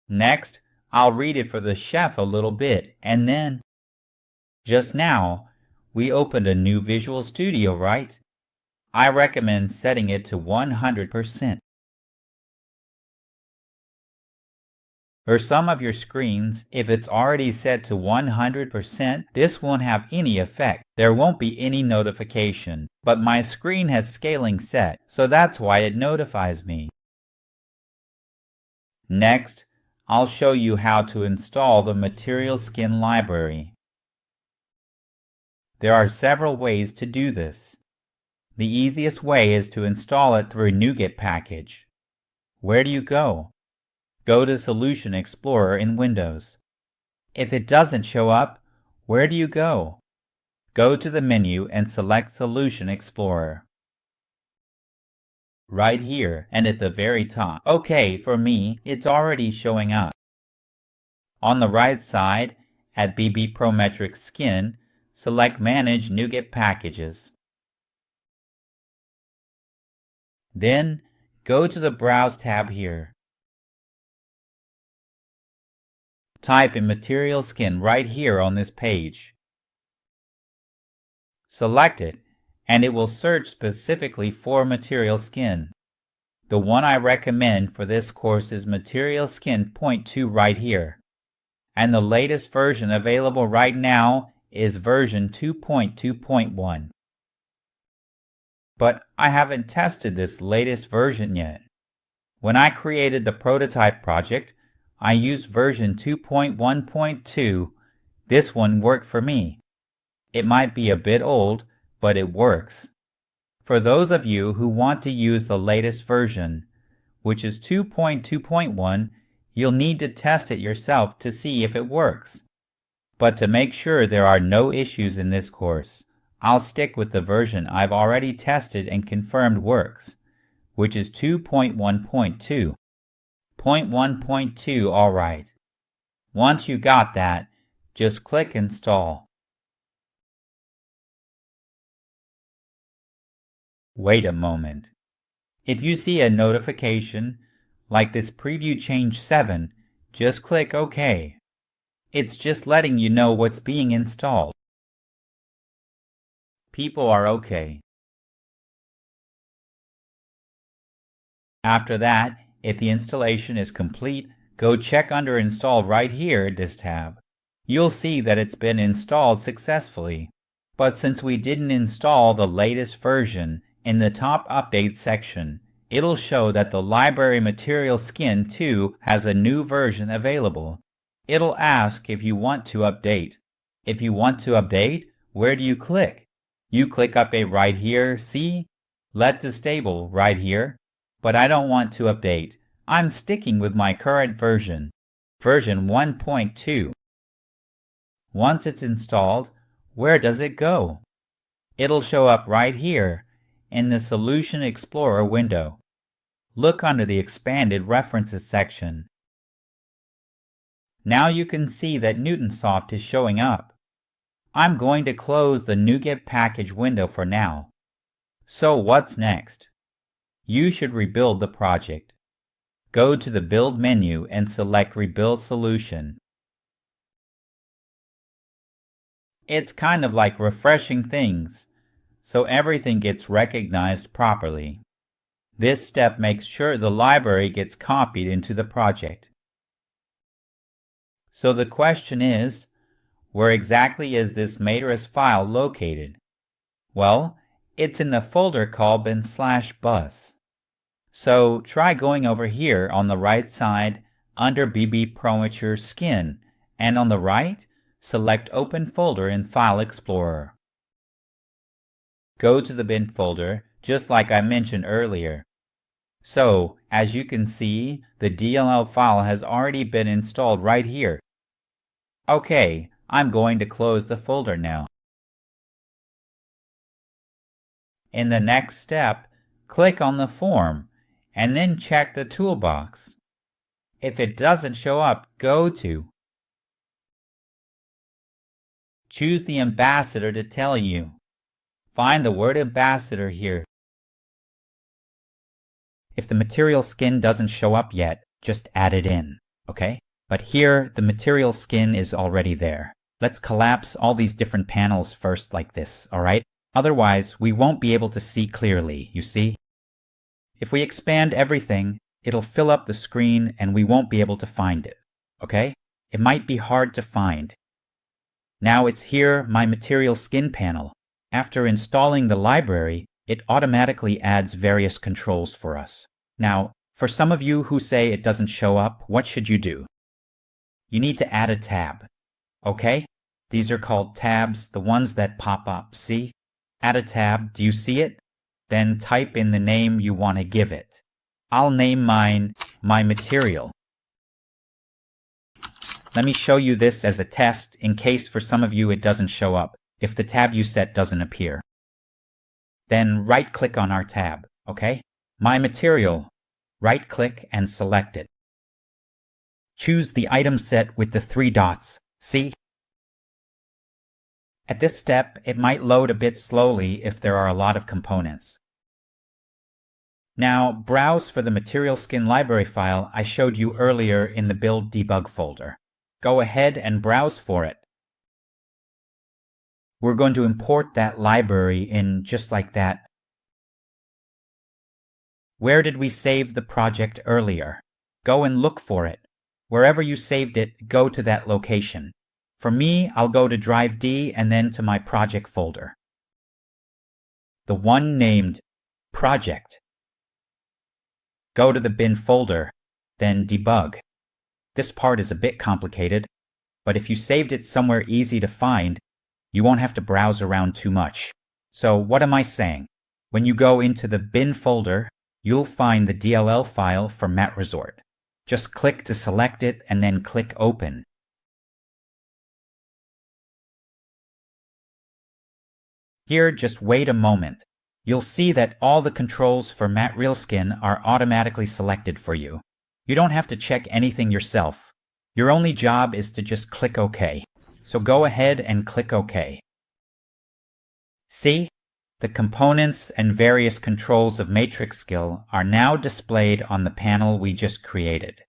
Next, I'll read it for the chef a little bit, and then... Just now, we opened a new Visual Studio, right? I recommend setting it to 100%. For some of your screens, if it's already set to 100%, this won't have any effect. There won't be any notification. But my screen has scaling set, so that's why it notifies me. Next, I'll show you how to install the MaterialSkin library. There are several ways to do this. The easiest way is to install it through a NuGet package. Where do you go? Go to Solution Explorer in Windows. If it doesn't show up, where do you go? Go to the menu and select Solution Explorer. Right here and at the very top. Okay, for me, it's already showing up. On the right side, at BB Prometric Skin, select Manage NuGet Packages. Then, go to the Browse tab here. Type in MaterialSkin right here on this page. Select it, and it will search specifically for MaterialSkin. The one I recommend for this course is MaterialSkin 0.2 right here. And the latest version available right now is version 2.2.1. But I haven't tested this latest version yet. When I created the prototype project, I used version 2.1.2. This one worked for me. It might be a bit old, but it works. For those of you who want to use the latest version, which is 2.2.1, you'll need to test it yourself to see if it works. But to make sure there are no issues in this course, I'll stick with the version I've already tested and confirmed works, which is 2.1.2. 0.1.2 alright. Once you got that, just click Install. Wait a moment. If you see a notification, like this Preview Change 7, just click OK. It's just letting you know what's being installed. People are OK. After that, if the installation is complete, go check under Install right here, this tab. You'll see that it's been installed successfully. But since we didn't install the latest version, in the top Update section, it'll show that the library MaterialSkin 2 has a new version available. It'll ask if you want to update. If you want to update, where do you click? You click Update right here, see? Let to Stable right here. But I don't want to update. I'm sticking with my current version, version 1.2. Once it's installed, where does it go? It'll show up right here in the Solution Explorer window. Look under the Expanded References section. Now you can see that Newtonsoft is showing up. I'm going to close the NuGet package window for now. So what's next? You should rebuild the project. Go to the Build menu and select Rebuild Solution. It's kind of like refreshing things, so everything gets recognized properly. This step makes sure the library gets copied into the project. So the question is, where exactly is this Matrix file located? Well, it's in the folder called bin/bus. So try going over here on the right side under BB Prometric Skin, and on the right, select Open Folder in File Explorer. Go to the bin folder, just like I mentioned earlier. So, as you can see, the DLL file has already been installed right here. Okay, I'm going to close the folder now. In the next step, click on the form, and then check the toolbox. If it doesn't show up, go to. Choose the ambassador to tell you. Find the word ambassador here. If the MaterialSkin doesn't show up yet, just add it in. okay? But here, the MaterialSkin is already there. Let's collapse all these different panels first like this, alright? Otherwise, we won't be able to see clearly, you see? If we expand everything, it'll fill up the screen and we won't be able to find it, okay? It might be hard to find. Now it's here, my MaterialSkin panel. After installing the library, it automatically adds various controls for us. Now, for some of you who say it doesn't show up, what should you do? You need to add a tab, okay? These are called tabs, the ones that pop up, see? Add a tab, do you see it? Then type in the name you want to give it. I'll name mine My Material. Let me show you this as a test in case for some of you it doesn't show up, if the tab you set doesn't appear. Then right-click on our tab, okay? My Material. Right-click and select it. Choose the item set with the 3 dots, see? At this step, it might load a bit slowly if there are a lot of components. Now, browse for the MaterialSkin library file I showed you earlier in the Build Debug folder. Go ahead and browse for it. We're going to import that library in just like that. Where did we save the project earlier? Go and look for it. Wherever you saved it, go to that location. For me, I'll go to Drive D and then to my project folder. The one named Project. Go to the bin folder, then Debug. This part is a bit complicated, but if you saved it somewhere easy to find, you won't have to browse around too much. So what am I saying? When you go into the bin folder, you'll find the DLL file for MatResort. Just click to select it and then click Open. Here, just wait a moment. You'll see that all the controls for MaterialSkin are automatically selected for you. You don't have to check anything yourself. Your only job is to just click OK. So go ahead and click OK. See? The components and various controls of MatrixSkill are now displayed on the panel we just created.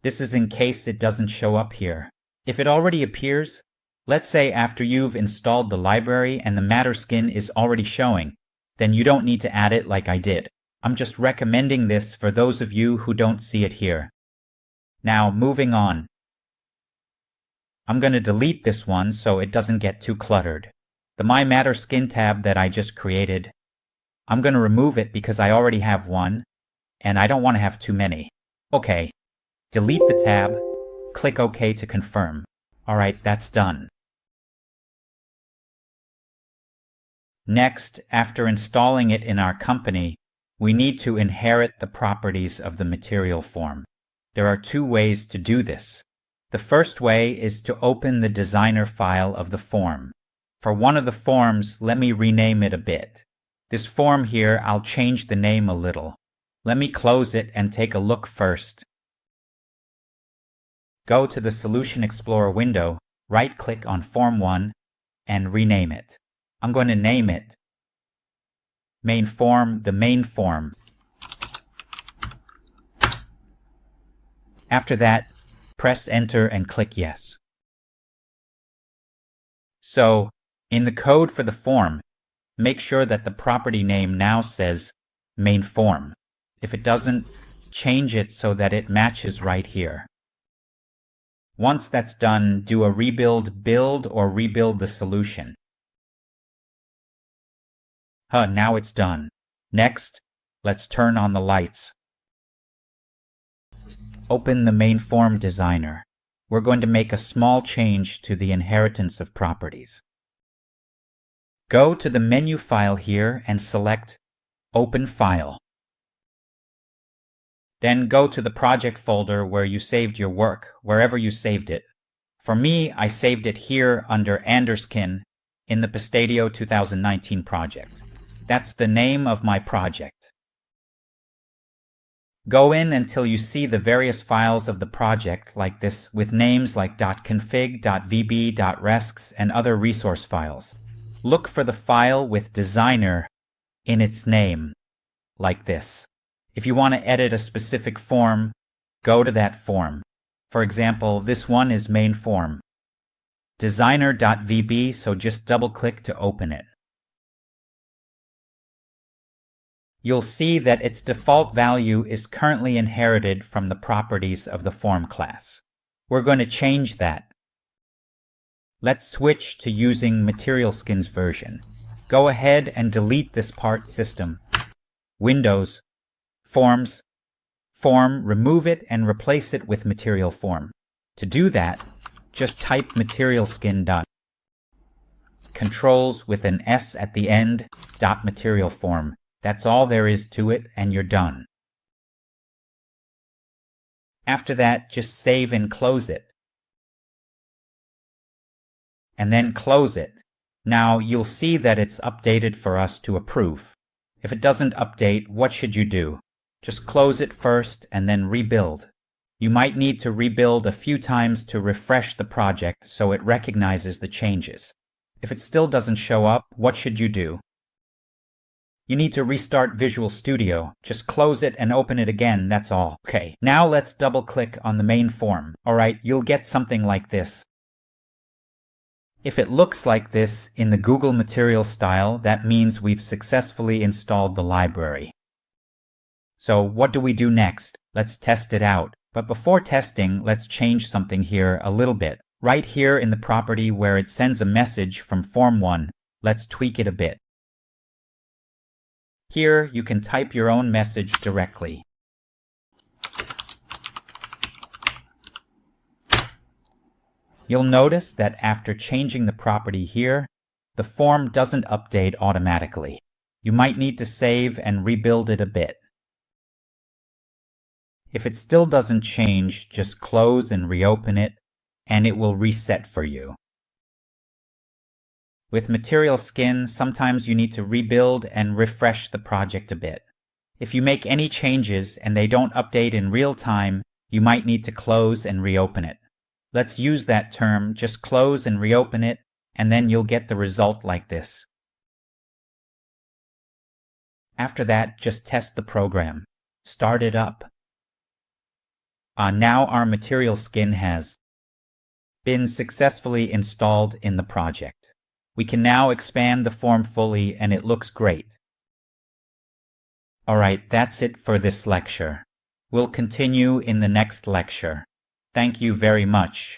This is in case it doesn't show up here. If it already appears, let's say after you've installed the library and the MaterialSkin is already showing, then you don't need to add it like I did. I'm just recommending this for those of you who don't see it here. Now, moving on. I'm going to delete this one so it doesn't get too cluttered. The My MaterialSkin tab that I just created, I'm going to remove it because I already have one, and I don't want to have too many. Okay, delete the tab, click OK to confirm. Alright, that's done. Next, after installing it in our company, we need to inherit the properties of the material form. There are 2 ways to do this. The first way is to open the designer file of the form. For one of the forms, let me rename it a bit. This form here, I'll change the name a little. Let me close it and take a look first. Go to the Solution Explorer window, right-click on Form 1, and rename it. I'm going to name it Main Form, the main form. After that, press Enter and click Yes. So, in the code for the form, make sure that the property name now says Main Form. If it doesn't, change it so that it matches right here. Once that's done, do a build or rebuild the solution. Now it's done. Next, let's turn on the lights. Open the main form designer. We're going to make a small change to the inheritance of properties. Go to the menu file here and select Open File. Then go to the project folder where you saved your work, wherever you saved it. For me, I saved it here under Anderskin in the Pistadio 2019 project. That's the name of my project. Go in until you see the various files of the project like this with names like .config, .vb, .resks, and other resource files. Look for the file with designer in its name, like this. If you want to edit a specific form, go to that form. For example, this one is main form. Designer.vb, so just double-click to open it. You'll see that its default value is currently inherited from the properties of the form class. We're going to change that. Let's switch to using MaterialSkin's version. Go ahead and delete this part system. Windows, Forms, Form, remove it and replace it with Material Form. To do that, just type MaterialSkin. Controls with an S at the end, .Material Form. That's all there is to it, and you're done. After that, just save and close it. And then close it. Now you'll see that it's updated for us to approve. If it doesn't update, what should you do? Just close it first and then rebuild. You might need to rebuild a few times to refresh the project so it recognizes the changes. If it still doesn't show up, what should you do? You need to restart Visual Studio. Just close it and open it again, that's all. Okay, now let's double-click on the main form. Alright, you'll get something like this. If it looks like this in the Google Material style, that means we've successfully installed the library. So what do we do next? Let's test it out. But before testing, let's change something here a little bit. Right here in the property where it sends a message from Form 1, let's tweak it a bit. Here, you can type your own message directly. You'll notice that after changing the property here, the form doesn't update automatically. You might need to save and rebuild it a bit. If it still doesn't change, just close and reopen it, and it will reset for you. With MaterialSkin, sometimes you need to rebuild and refresh the project a bit. If you make any changes and they don't update in real time, you might need to close and reopen it. Let's use that term, just close and reopen it, and then you'll get the result like this. After that, just test the program. Start it up. Now our MaterialSkin has been successfully installed in the project. We can now expand the form fully and it looks great. Alright, that's it for this lecture. We'll continue in the next lecture. Thank you very much.